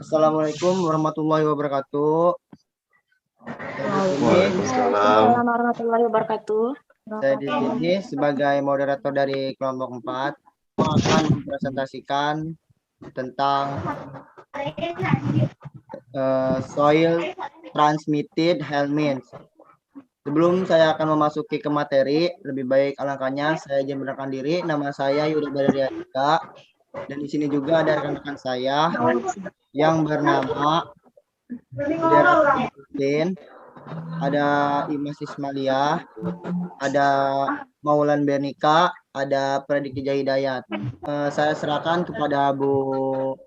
Assalamualaikum warahmatullahi wabarakatuh. Waalaikumsalam warahmatullahi wabarakatuh. Saya di sini sebagai moderator dari kelompok 4 akan mempresentasikan tentang soil transmitted helminths. Sebelum saya akan memasuki ke materi, lebih baik alangkahnya saya izin memperkenalkan diri. Nama saya Yuda Badariadika, dan di sini juga ada rekan-rekan saya yang bernama Udin, ada Imas Ismalia, ada Maulan Bernika, ada Prediksi Hidayat. Saya serahkan kepada Bu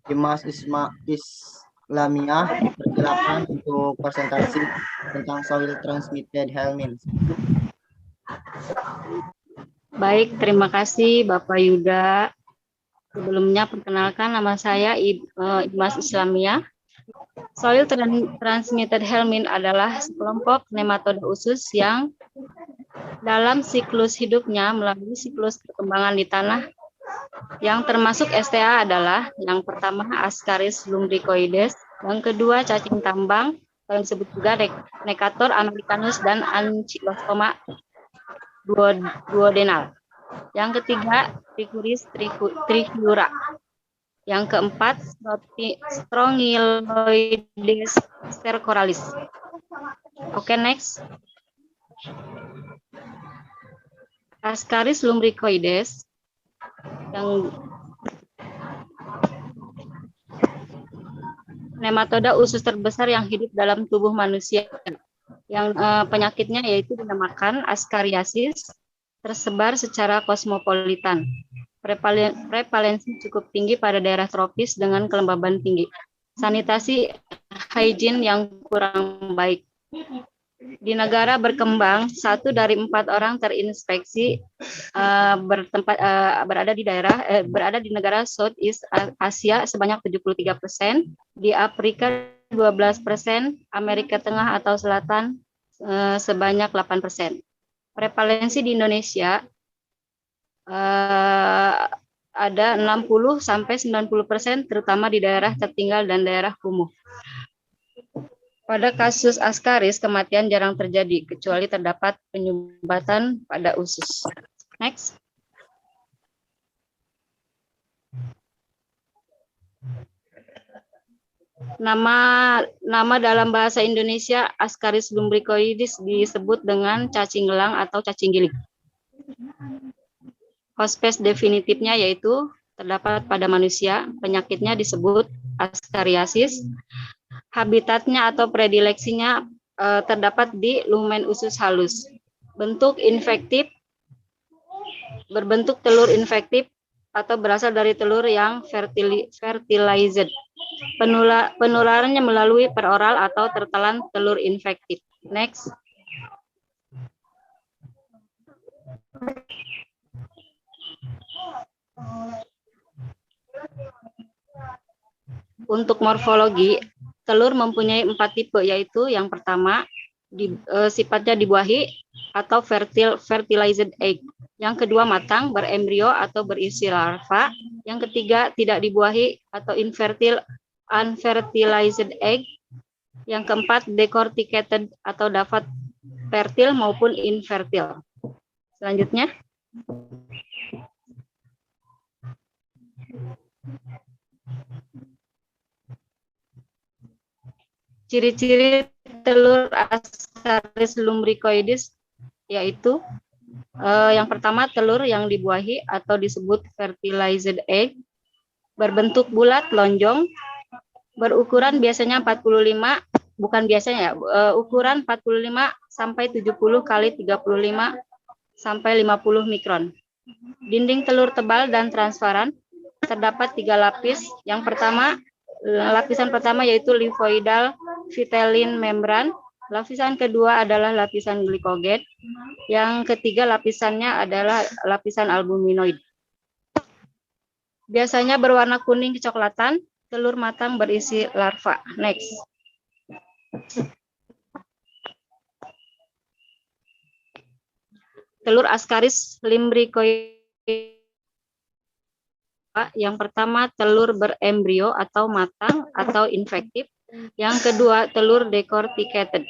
Imas Islamiyah, persilakan untuk presentasi tentang soil transmitted helminths. Baik, terima kasih Bapak Yuda. Sebelumnya perkenalkan, nama saya Imas Islamiyah. Soil transmitted helminth adalah sekelompok nematoda usus yang dalam siklus hidupnya melalui siklus perkembangan di tanah yang termasuk STA adalah yang pertama Ascaris lumbricoides, yang kedua cacing tambang yang disebut juga Necator americanus dan Ankylostomma duodenal. Yang ketiga Trichuris trichiura. Yang keempat Strongyloides stercoralis. Oke, next. Ascaris lumbricoides yang nematoda usus terbesar yang hidup dalam tubuh manusia. Yang penyakitnya yaitu dinamakan Ascariasis, tersebar secara kosmopolitan. Prevalensi cukup tinggi pada daerah tropis dengan kelembaban tinggi. Sanitasi hygiene yang kurang baik. Di negara berkembang, 1 dari 4 orang terinfeksi berada di negara Southeast Asia sebanyak 73%, di Afrika 12%, Amerika Tengah atau Selatan sebanyak 8%. Prevalensi di Indonesia ada 60-90%, terutama di daerah tertinggal dan daerah kumuh. Pada kasus Ascaris, kematian jarang terjadi, kecuali terdapat penyumbatan pada usus. Next. Nama dalam bahasa Indonesia Ascaris lumbricoides disebut dengan cacing gelang atau cacing giling. Hospes definitifnya yaitu terdapat pada manusia, penyakitnya disebut Ascariasis. Habitatnya atau predileksinya terdapat di lumen usus halus. Bentuk infektif, berbentuk telur infektif atau berasal dari telur yang fertilized. Penularannya melalui peroral atau tertelan telur infektif. Next. Untuk morfologi, telur mempunyai 4 tipe, yaitu yang pertama sifatnya dibuahi atau fertilized egg. Yang kedua matang, berembrio atau berisi larva. Yang ketiga tidak dibuahi atau unfertilized egg. Yang keempat decorticated atau dapat fertil maupun infertil. Selanjutnya. Ciri-ciri telur Ascaris lumbricoides yaitu yang pertama telur yang dibuahi atau disebut fertilized egg, berbentuk bulat lonjong, berukuran biasanya 45, bukan biasanya ya, ukuran 45 sampai 70 kali 35 sampai 50 mikron. Dinding telur tebal dan transparan, terdapat 3 lapis. Yang pertama, lapisan pertama yaitu lifoidal vitellin membran. Lapisan kedua adalah lapisan glikogen. Yang ketiga lapisannya adalah lapisan albuminoid. Biasanya berwarna kuning kecoklatan, telur matang berisi larva. Next. Telur Ascaris lumbricoides Yang pertama, telur berembrio atau matang atau infektif. Yang kedua, telur decorticated.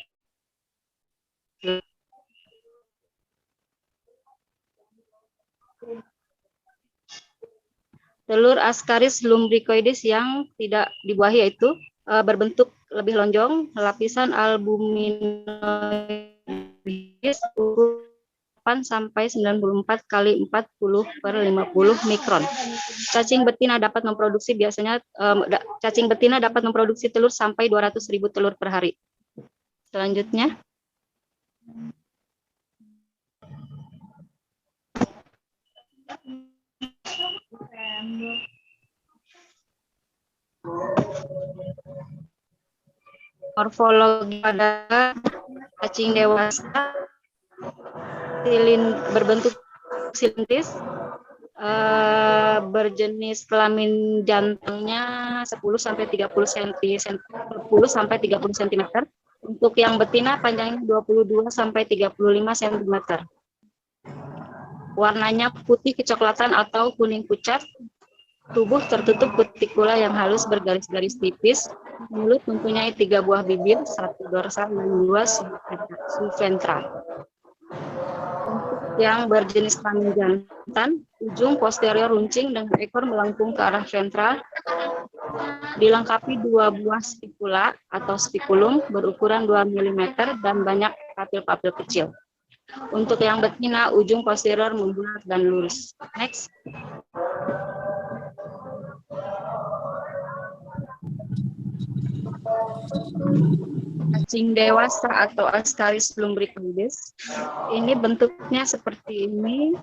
Telur Ascaris lumbricoides yang tidak dibuahi yaitu berbentuk lebih lonjong, lapisan albuminoides 8 sampai 94 kali 40/50 mikron. Cacing betina dapat memproduksi telur sampai 200.000 telur per hari. Selanjutnya, morfologi pada cacing dewasa berbentuk silintis, berjenis kelamin jantannya 10 sampai 30 cm. Untuk yang betina panjangnya 22 sampai 35 cm. Warnanya putih kecoklatan atau kuning pucat. Tubuh tertutup kutikula yang halus bergaris-garis tipis. Mulut mempunyai 3 buah bibir, 1 dorsal dan 2 subventral. Untuk yang berjenis kelamin jantan, ujung posterior runcing dengan ekor melengkung ke arah ventral. Dilengkapi 2 buah spikula atau spikulum berukuran 2 mm dan banyak papil-papil kecil. Untuk yang betina, ujung posterior membulat dan lurus. Next. Cacing dewasa atau Ascaris lumbricoides. Ini bentuknya seperti ini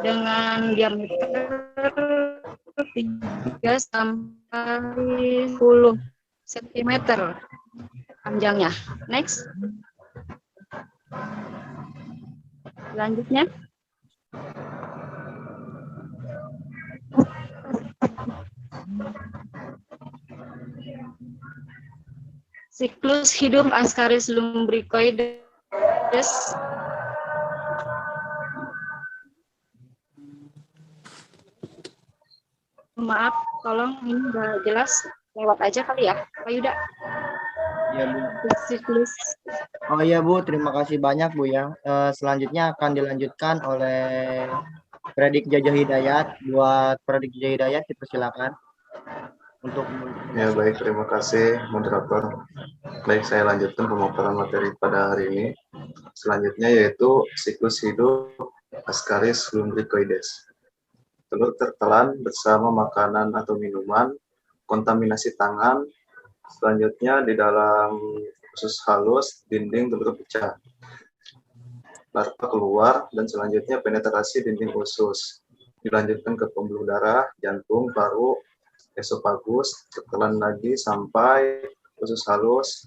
dengan diameter 3 sampai 10 cm panjangnya. Next. Selanjutnya. Siklus hidup Ascaris lumbricoides. Maaf, tolong ini nggak jelas, lewat aja kali ya, Pak Yuda. Iya, Bu. Siklus. Oh iya, Bu, terima kasih banyak, Bu ya. Selanjutnya akan dilanjutkan oleh Predik Jaja Hidayat. Buat Predik Jaja Hidayat, dipersilakan untuk Ya, baik, terima kasih moderator. Baik, saya lanjutkan pemaparan materi pada hari ini. Selanjutnya yaitu siklus hidup Ascaris lumbricoides. Telur tertelan bersama makanan atau minuman, kontaminasi tangan, selanjutnya di dalam usus halus, dinding telur pecah. Larva keluar dan selanjutnya penetrasi dinding usus. Dilanjutkan ke pembuluh darah, jantung, paru, esofagus, tertelan lagi sampai usus halus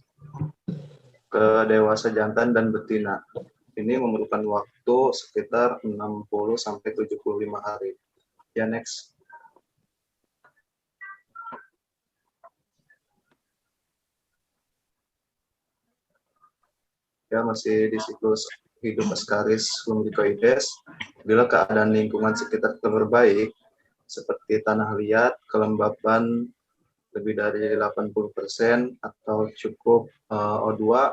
ke dewasa jantan dan betina. Ini memerlukan waktu sekitar 60 sampai 75 hari. Ya, next. Ya, masih di siklus hidup Ascaris lumbricoides. Bila keadaan lingkungan sekitar telur baik, seperti tanah liat, kelembapan lebih dari 80% atau cukup O2,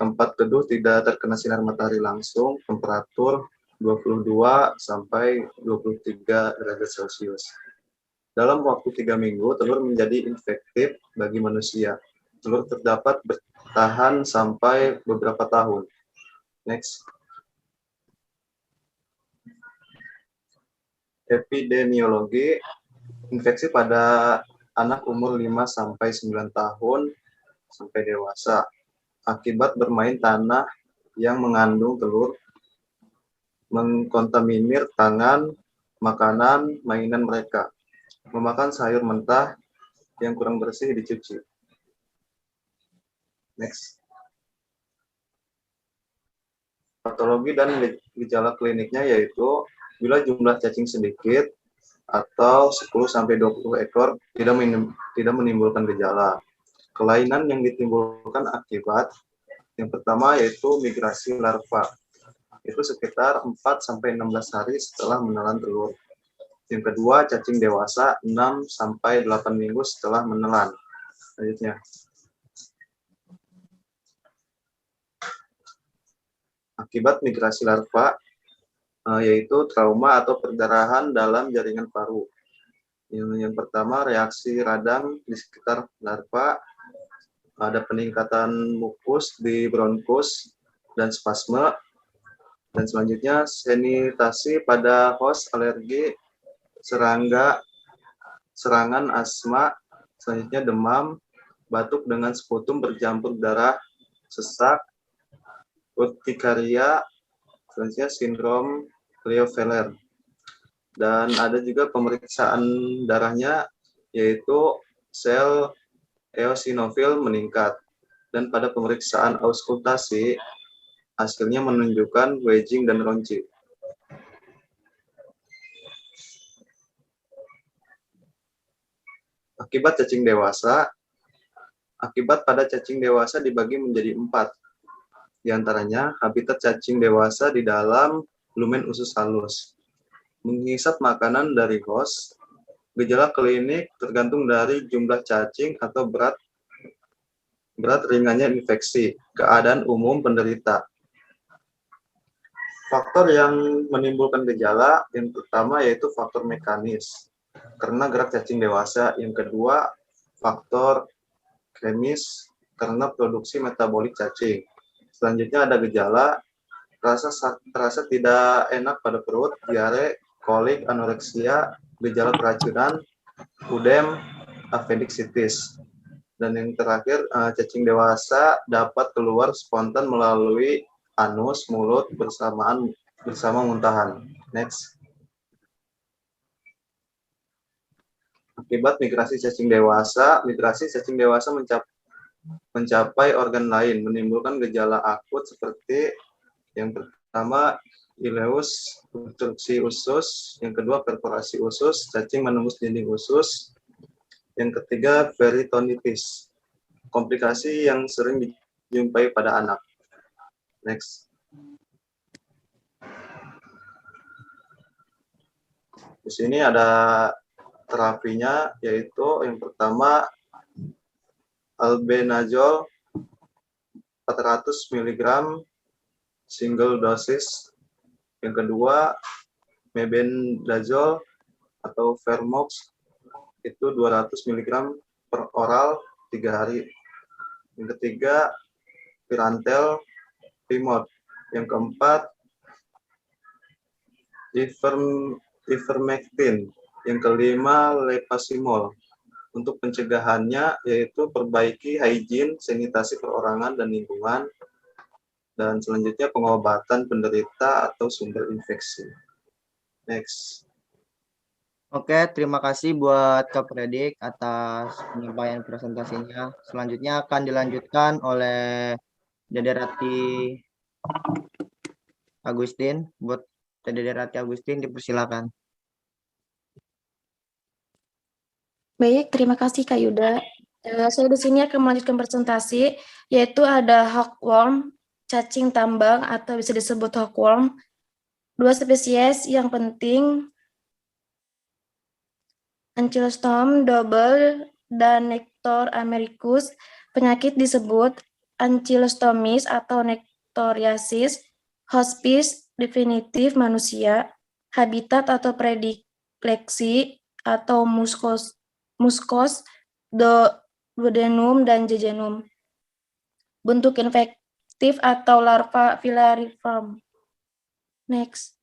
tempat teduh tidak terkena sinar matahari langsung, temperatur 22 sampai 23 derajat Celcius. Dalam waktu 3 minggu, telur menjadi infektif bagi manusia. Telur terdapat bertahan sampai beberapa tahun. Next. Epidemiologi, infeksi pada anak umur 5 sampai 9 tahun sampai dewasa akibat bermain tanah yang mengandung telur, mengkontaminir tangan, makanan, mainan mereka, memakan sayur mentah yang kurang bersih dicuci. Next. Patologi dan gejala kliniknya yaitu bila jumlah cacing sedikit atau 10-20 ekor tidak menimbulkan gejala. Kelainan yang ditimbulkan akibat yang pertama yaitu migrasi larva. Itu sekitar 4-16 hari setelah menelan telur. Yang kedua, cacing dewasa 6 sampai 8 minggu setelah menelan. Selanjutnya. Akibat migrasi larva, yaitu trauma atau perdarahan dalam jaringan paru. Yang pertama, reaksi radang di sekitar larva, ada peningkatan mukus di bronkus dan spasme. Dan selanjutnya, sanitasi pada host, alergi, serangan asma, selanjutnya demam, batuk dengan sputum bercampur darah, sesak, urtikaria, selanjutnya sindrom Klinefelter. Dan ada juga pemeriksaan darahnya, yaitu sel eosinofil meningkat. Dan pada pemeriksaan auskultasi, hasilnya menunjukkan wedging dan ronchi. Akibat cacing dewasa, akibat pada cacing dewasa dibagi menjadi 4. Di antaranya, habitat cacing dewasa di dalam lumen usus halus. Menghisap makanan dari host, gejala klinik tergantung dari jumlah cacing atau berat ringannya infeksi, keadaan umum penderita. Faktor yang menimbulkan gejala yang pertama yaitu faktor mekanis, karena gerak cacing dewasa. Yang kedua, faktor kemis, karena produksi metabolik cacing. Selanjutnya ada gejala rasa tidak enak pada perut, diare, kolik, anoreksia, gejala keracunan, udem, appendicitis. Dan yang terakhir, cacing dewasa dapat keluar spontan melalui anus, mulut bersama muntahan. Next. Akibat migrasi cacing dewasa mencapai organ lain, menimbulkan gejala akut seperti yang pertama ileus, obstruksi usus, yang kedua perforasi usus, cacing menembus dinding usus, yang ketiga peritonitis, komplikasi yang sering dijumpai pada anak. Next. Di sini ada terapinya, yaitu yang pertama albendazole 400 mg single dosis. Yang kedua mebendazole atau Vermox itu 200 mg per oral 3 hari. Yang ketiga Pirantel Primor. Yang keempat ivermectin. Yang kelima lepasimol. Untuk pencegahannya yaitu perbaiki hygiene, sanitasi perorangan dan lingkungan, dan selanjutnya pengobatan penderita atau sumber infeksi. Next. Oke, terima kasih buat Kak Predik atas penyampaian presentasinya. Selanjutnya akan dilanjutkan oleh Dede Rati Agustin. Buat Dede Rati Agustin, dipersilakan. Baik, terima kasih Kak Yuda. Saya di sini akan melanjutkan presentasi, yaitu ada hookworm, cacing tambang atau bisa disebut hookworm. 2 spesies yang penting, Ancylostom double dan Nector americus. Penyakit disebut Ankylostomis atau Nectoriasis. Hospis definitif manusia. Habitat atau predileksi atau muskos duodenum dan jejunum. Bentuk infektif atau larva filariform. Next.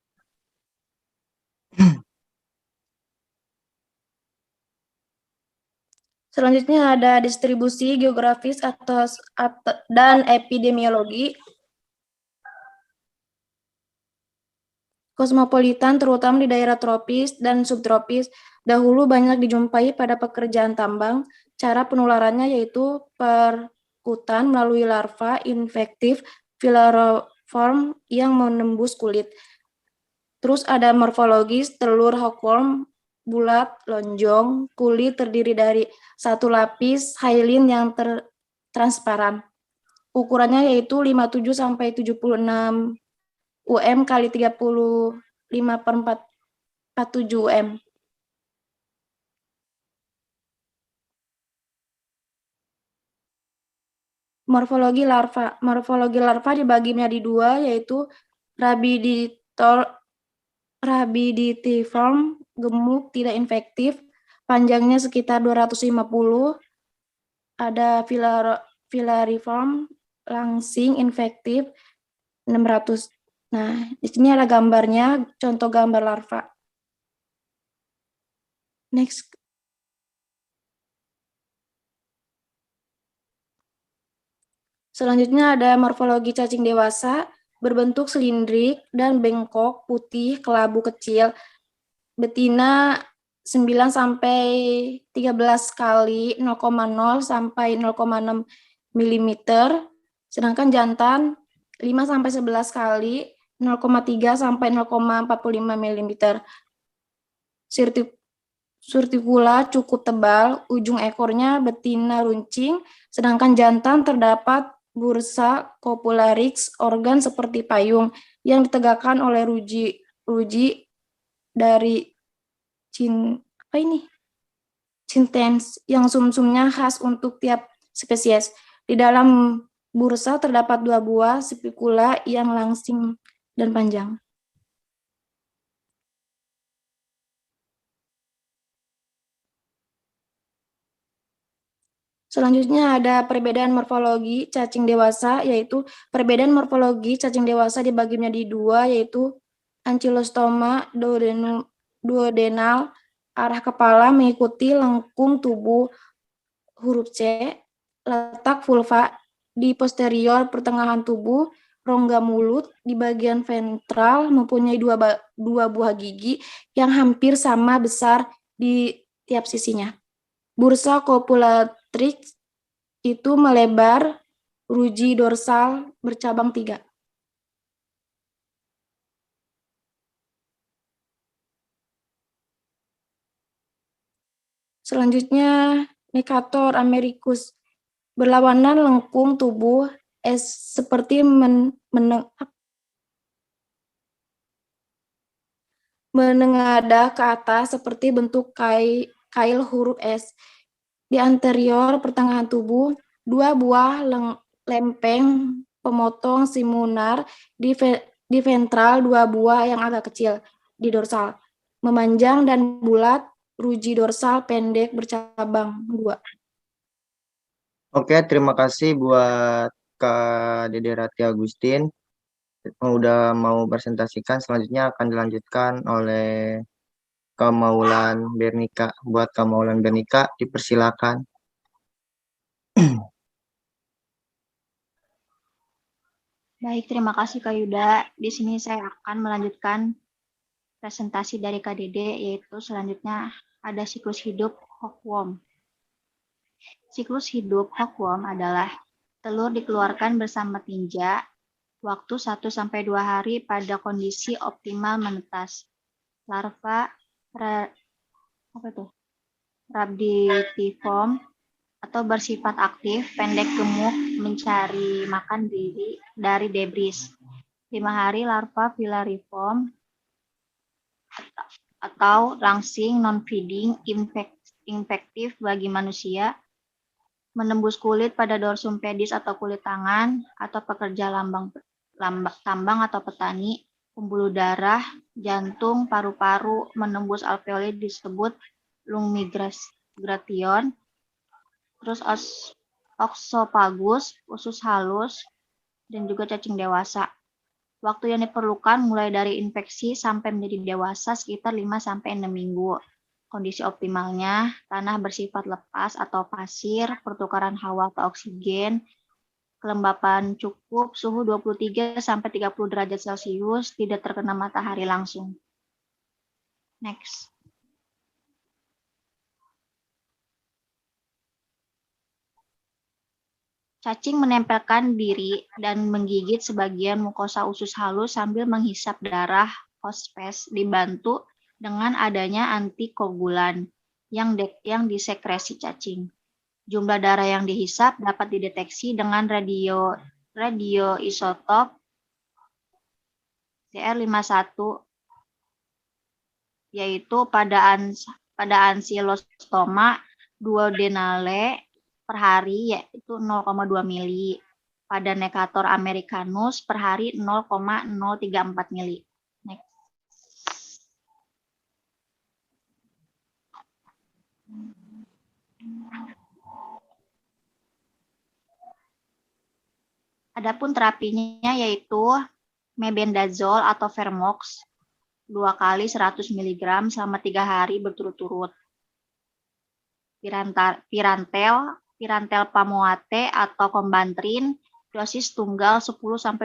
Selanjutnya ada distribusi geografis dan epidemiologi. Kosmopolitan terutama di daerah tropis dan subtropis. Dahulu banyak dijumpai pada pekerjaan tambang. Cara penularannya yaitu perkutan melalui larva infektif filariform yang menembus kulit. Terus ada morfologis, telur hookworm bulat, lonjong, kulit terdiri dari satu lapis hyaline yang transparan. Ukurannya yaitu 57 sampai 76 UM kali 35/47 UM. Morfologi larva. Morfologi larva dibagi menjadi dua, yaitu rabiditiform, gemuk, tidak infektif, panjangnya sekitar 250. Ada filariform, langsing, infektif, 600. Nah, di sini ada gambarnya, contoh gambar larva. Next. Selanjutnya ada morfologi cacing dewasa, berbentuk silindrik dan bengkok, putih, kelabu kecil, betina 9 sampai 13 kali 0,0 sampai 0,6 mm, sedangkan jantan 5 sampai 11 kali 0,3 sampai 0,45 mm. Surtikula cukup tebal, ujung ekornya betina runcing, sedangkan jantan terdapat bursa copularis, organ seperti payung yang ditegakkan oleh ruji dari Cintens yang sumsumnya khas untuk tiap spesies. Di dalam bursa terdapat 2 buah spikula yang langsing dan panjang. Selanjutnya ada perbedaan morfologi cacing dewasa, yaitu perbedaan morfologi cacing dewasa dibagi menjadi dua, yaitu ankylostoma duodenal, arah kepala mengikuti lengkung tubuh huruf C, letak vulva di posterior pertengahan tubuh, rongga mulut di bagian ventral mempunyai dua buah gigi yang hampir sama besar di tiap sisinya. Bursa copulatrix itu melebar, ruji dorsal bercabang 3. Selanjutnya, Necator americus, berlawanan lengkung tubuh seperti menengadah ke atas seperti bentuk kail huruf S. Di anterior pertengahan tubuh, 2 buah lempeng pemotong simular, di ventral 2 buah yang agak kecil, di dorsal. Memanjang dan bulat, ruji dorsal pendek bercabang 2. Oke, terima kasih buat Kak Dede Rati Agustin. Udah mau presentasikan, selanjutnya akan dilanjutkan oleh Kak Maulan Bernika. Buat Kak Maulan Bernika, dipersilakan. Baik, terima kasih Kak Yuda. Di sini saya akan melanjutkan presentasi dari Kak Dede, yaitu selanjutnya ada siklus hidup hookworm. Siklus hidup hookworm adalah telur dikeluarkan bersama tinja, waktu 1-2 hari pada kondisi optimal menetas. Larva rabiditiform atau bersifat aktif, pendek gemuk, mencari makan diri dari debris. 5 hari larva filariform atau langsing non-feeding, infektif bagi manusia, menembus kulit pada dorsum pedis atau kulit tangan, atau pekerja tambang atau petani, pembuluh darah, jantung, paru-paru, menembus alveoli disebut lung migration, terus oxopagus, usus halus, dan juga cacing dewasa. Waktu yang diperlukan mulai dari infeksi sampai menjadi dewasa sekitar 5-6 minggu. Kondisi optimalnya, tanah bersifat lepas atau pasir, pertukaran hawa atau oksigen, kelembapan cukup, suhu 23-30 derajat Celcius, tidak terkena matahari langsung. Next. Cacing menempelkan diri dan menggigit sebagian mukosa usus halus sambil menghisap darah hospes dibantu dengan adanya antikoagulan yang disekresi cacing. Jumlah darah yang dihisap dapat dideteksi dengan radioisotop Cr51, yaitu pada ankylostoma duodenale per hari, yaitu 0,2 mili. pada Necator americanus per hari 0,034 mili. Next. Adapun terapinya yaitu mebendazole atau Vermox 2 kali 100 mg selama 3 hari berturut-turut. Pirantel pamoate atau Combantrin dosis tunggal 10-20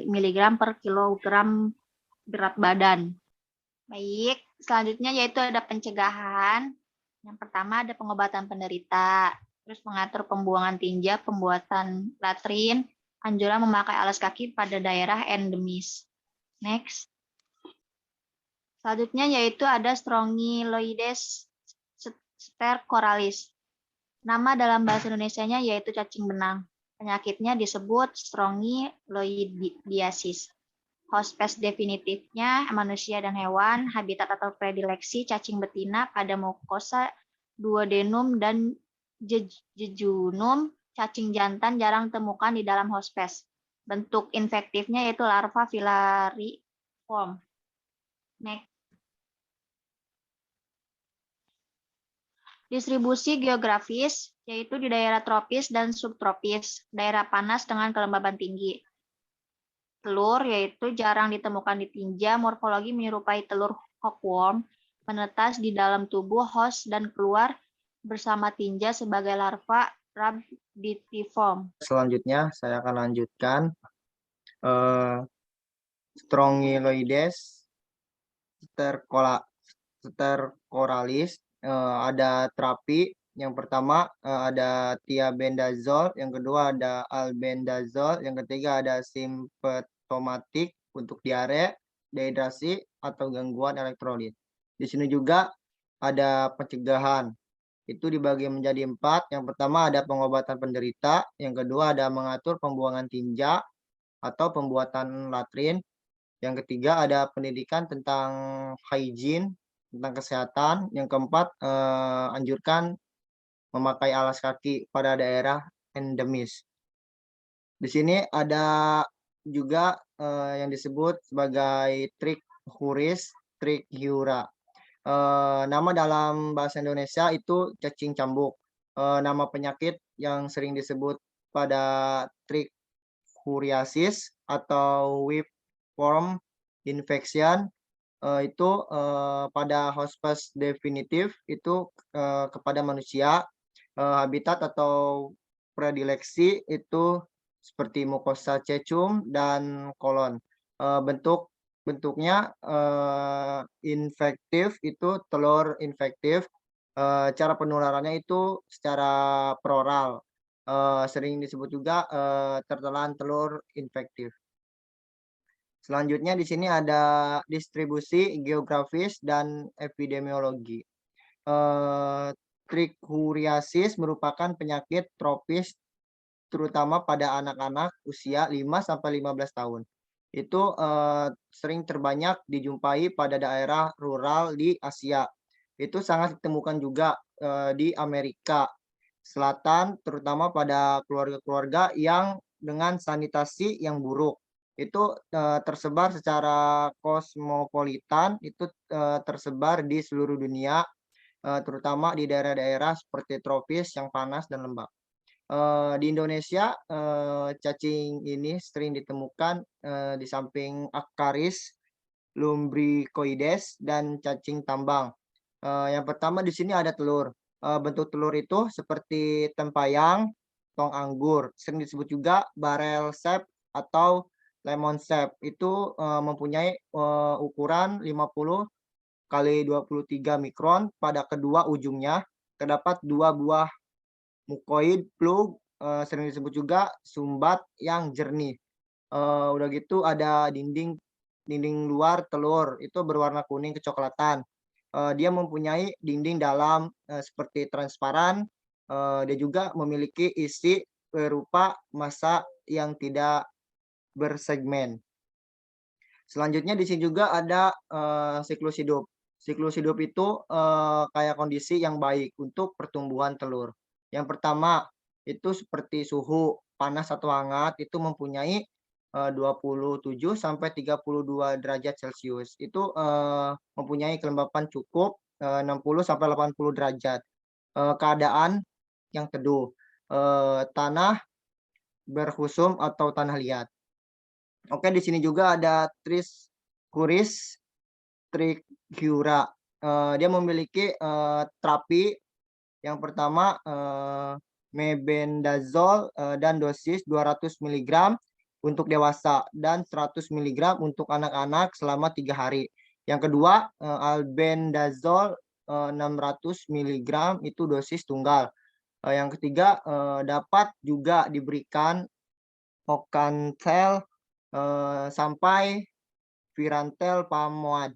mg per kilogram berat badan. Baik, selanjutnya yaitu ada pencegahan. Yang pertama ada pengobatan penderita, terus mengatur pembuangan tinja, pembuatan latrin, anjuran memakai alas kaki pada daerah endemis. Next. Selanjutnya yaitu ada Strongyloides stercoralis. Nama dalam bahasa Indonesianya yaitu cacing benang. Penyakitnya disebut strongyloidiasis. Hospes definitifnya manusia dan hewan, habitat atau predileksi cacing betina pada mukosa duodenum dan jejunum. Cacing jantan jarang temukan di dalam hospes. Bentuk infektifnya yaitu larva filariform. Next. Distribusi geografis yaitu di daerah tropis dan subtropis, daerah panas dengan kelembaban tinggi. Telur yaitu jarang ditemukan di tinja, morfologi menyerupai telur hookworm, menetas di dalam tubuh host dan keluar bersama tinja sebagai larva rhabditiform. Selanjutnya saya akan lanjutkan Strongyloides stercoralis. Ada terapi. Yang pertama ada thiabendazole, yang kedua ada albendazole, yang ketiga ada simptomatik untuk diare, dehidrasi atau gangguan elektrolit. Di sini juga ada pencegahan. Itu dibagi menjadi 4. Yang pertama ada pengobatan penderita, yang kedua ada mengatur pembuangan tinja atau pembuatan latrin, yang ketiga ada pendidikan tentang hygiene, tentang kesehatan, yang keempat anjurkan memakai alas kaki pada daerah endemis. Di sini ada juga yang disebut sebagai trichiura. Nama dalam bahasa Indonesia itu cacing cambuk. Nama penyakit yang sering disebut pada trichuriasis atau whipworm infection itu pada hospes definitif itu kepada manusia. Habitat atau predileksi itu seperti mukosa cecum dan kolon. Bentuknya infektif itu telur infektif. Cara penularannya itu secara peroral. Sering disebut juga tertelan telur infektif. Selanjutnya di sini ada distribusi geografis dan epidemiologi. Trichuriasis merupakan penyakit tropis terutama pada anak-anak usia 5-15 tahun. Itu sering terbanyak dijumpai pada daerah rural di Asia. Itu sangat ditemukan juga di Amerika Selatan, terutama pada keluarga-keluarga yang dengan sanitasi yang buruk. Itu tersebar secara kosmopolitan, itu tersebar di seluruh dunia, terutama di daerah-daerah seperti tropis yang panas dan lembab. Di Indonesia cacing ini sering ditemukan di samping Ascaris lumbricoides dan cacing tambang. Yang pertama di sini ada telur. Bentuk telur itu seperti tempayan, tong anggur, sering disebut juga barrel shape atau lemon shape. Itu mempunyai ukuran 50 kali 23 mikron. Pada kedua ujungnya terdapat 2 buah mukoid plug, sering disebut juga sumbat yang jernih. Udah gitu ada dinding luar telur itu berwarna kuning kecoklatan. Dia mempunyai dinding dalam seperti transparan. Dia juga memiliki isi berupa massa yang tidak bersegmen. Selanjutnya di sini juga ada siklus hidup. Siklus hidup itu kayak kondisi yang baik untuk pertumbuhan telur. Yang pertama itu seperti suhu. panas atau hangat itu mempunyai 27 sampai 32 derajat Celcius. Itu mempunyai kelembapan cukup 60 sampai 80 derajat. Keadaan yang teduh, tanah berhusum atau tanah liat. Oke, di sini juga ada Triscuris trichiura. Dia memiliki terapi yang pertama mebendazole dan dosis 200 mg untuk dewasa dan 100 mg untuk anak-anak selama 3 hari. Yang kedua albendazole 600 mg itu dosis tunggal. Yang ketiga dapat juga diberikan Ocantel sampai Virantel pamoad.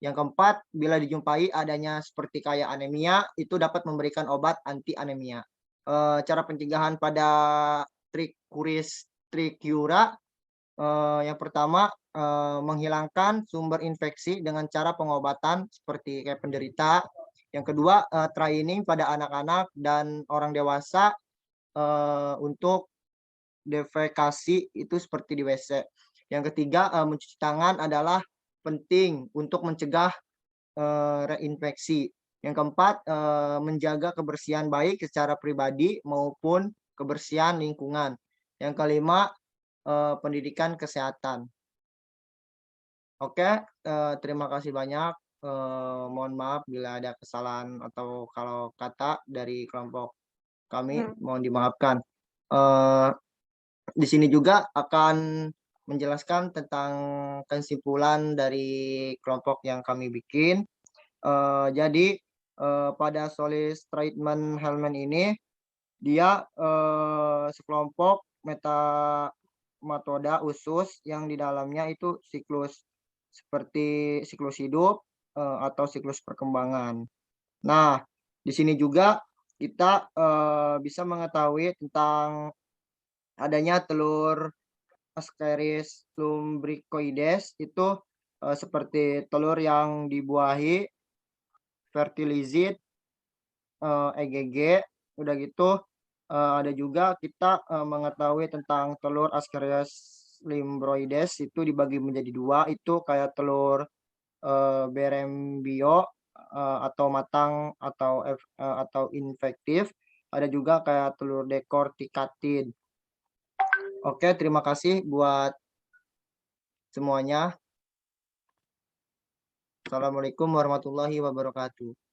Yang keempat, bila dijumpai adanya seperti kayak anemia, itu dapat memberikan obat anti anemia. Cara pencegahan pada Trichuris trichiura yang pertama menghilangkan sumber infeksi dengan cara pengobatan seperti kayak penderita. Yang kedua, training pada anak-anak dan orang dewasa untuk defekasi itu seperti di WC. Yang ketiga, mencuci tangan adalah penting untuk mencegah reinfeksi. Yang keempat, menjaga kebersihan baik secara pribadi maupun kebersihan lingkungan. Yang kelima, pendidikan kesehatan. Oke, terima kasih banyak. Mohon maaf bila ada kesalahan atau kalau kata dari kelompok kami, mohon dimaafkan. Di sini juga akan menjelaskan tentang kesimpulan dari kelompok yang kami bikin. Jadi pada Solis treatment Hellman ini dia sekelompok metoda khusus yang di dalamnya itu siklus seperti siklus hidup atau siklus perkembangan. Nah, di sini juga kita bisa mengetahui tentang adanya telur Ascaris lumbricoides itu seperti telur yang dibuahi, fertilized, EGG, udah gitu ada juga kita mengetahui tentang telur Ascaris lumbricoides itu dibagi menjadi dua, itu kayak telur berembio atau matang atau infektif, ada juga kayak telur decorticated. Oke, terima kasih buat semuanya. Assalamualaikum warahmatullahi wabarakatuh.